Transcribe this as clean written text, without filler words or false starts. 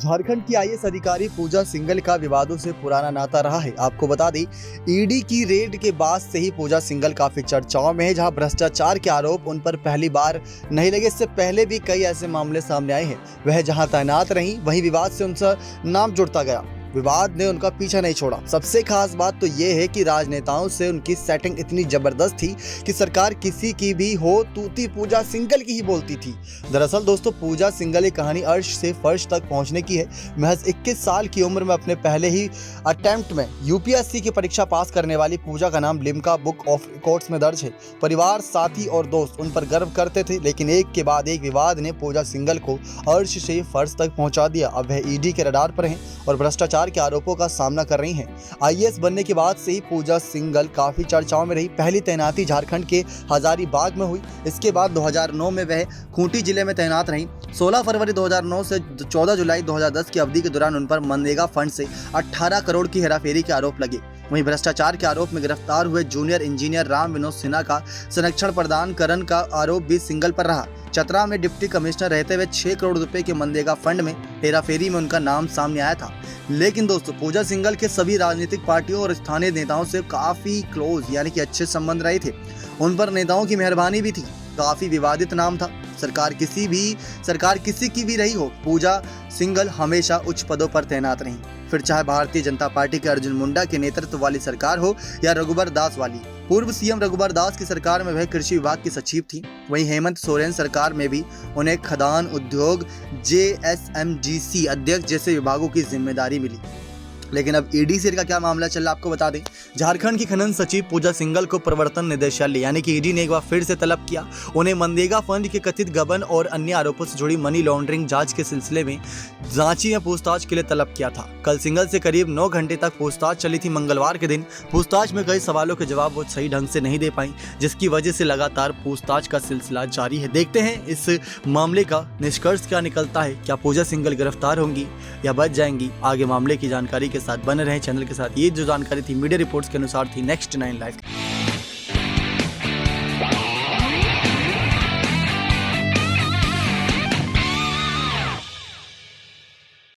झारखंड की आईएएस अधिकारी पूजा सिंघल का विवादों से पुराना नाता रहा है। आपको बता दें, ईडी की रेड के बाद से ही पूजा सिंघल काफी चर्चाओं में है, जहां भ्रष्टाचार के आरोप उन पर पहली बार नहीं लगे। इससे पहले भी कई ऐसे मामले सामने आए हैं। वह जहां तैनात रहीं, वहीं विवाद से उनका नाम जुड़ता गया। विवाद ने उनका पीछा नहीं छोड़ा। सबसे खास बात तो ये है कि राजनेताओं से उनकी सेटिंग इतनी जबरदस्त थी कि सरकार किसी की भी हो तूती पूजा सिंघल की ही बोलती थी। दरअसल दोस्तों, पूजा सिंघल की कहानी अर्श से फर्श तक पहुंचने की है। महज 21 साल की उम्र में अपने पहले ही अटेम्प्ट में यूपीएससी की परीक्षा पास करने वाली पूजा का नाम लिम्का बुक ऑफ रिकॉर्ड्स में दर्ज है। परिवार, साथी और दोस्त उन पर गर्व करते थे, लेकिन एक के बाद एक विवाद ने पूजा सिंघल को अर्श से फर्श तक पहुंचा दिया। अब वह ईडी के रडार पर हैं और भ्रष्टाचार के आरोपों का सामना कर रही हैं। आईएएस बनने के बाद से ही पूजा सिंघल काफी चर्चाओं में रही। पहली तैनाती झारखंड के हजारीबाग में हुई। इसके बाद 2009 में वह खूंटी जिले में तैनात रहीं। 16 फरवरी 2009 से 14 जुलाई 2010 की अवधि के दौरान उन पर मनरेगा फंड से 18 करोड़ की हेराफेरी के आरोप लगे। वहीं भ्रष्टाचार के आरोप में गिरफ्तार हुए जूनियर इंजीनियर राम विनोद सिन्हा का संरक्षण प्रदान करने का आरोप भी सिंघल पर रहा। चतरा में डिप्टी कमिश्नर रहते हुए 6 करोड़ रुपए के मनरेगा फंड में हेराफेरी में उनका नाम सामने आया था। लेकिन दोस्तों, पूजा सिंघल के सभी राजनीतिक पार्टियों और स्थानीय नेताओं से काफी क्लोज यानी कि अच्छे संबंध रहे थे। उन पर नेताओं की मेहरबानी भी थी। काफी विवादित नाम था। सरकार किसी की भी रही हो, पूजा सिंघल हमेशा उच्च पदों पर तैनात रहीं। फिर चाहे भारतीय जनता पार्टी के अर्जुन मुंडा के नेतृत्व वाली सरकार हो या रघुबर दास वाली। पूर्व सीएम रघुबर दास की सरकार में वह कृषि विभाग की सचिव थी। वहीं हेमंत सोरेन सरकार में भी उन्हें खदान उद्योग, जेएसएमजीसी अध्यक्ष जैसे विभागों की जिम्मेदारी मिली। लेकिन अब ईडी से का क्या मामला चल रहा है, आपको बता दें। झारखंड की खनन सचिव पूजा सिंघल को प्रवर्तन निदेशालय यानी कि ईडी ने एक बार फिर से तलब किया। उन्हें मनरेगा फंड के कथित गबन और अन्य आरोपों से जुड़ी मनी लॉन्ड्रिंग जांच के सिलसिले में रांची में पूछताछ के लिए तलब किया था। कल सिंघल से करीब 9 घंटे तक पूछताछ चली थी। मंगलवार के दिन पूछताछ में कई सवालों के जवाब वो सही ढंग से नहीं दे पाई, जिसकी वजह से लगातार पूछताछ का सिलसिला जारी है। देखते हैं इस मामले का निष्कर्ष क्या निकलता है। क्या पूजा सिंघल गिरफ्तार होंगी या बच जाएंगी? आगे मामले की जानकारी के साथ बने रहें चैनल के साथ। ये जो जानकारी थी मीडिया रिपोर्ट्स के अनुसार थी नेक्स्ट 9 लाइव।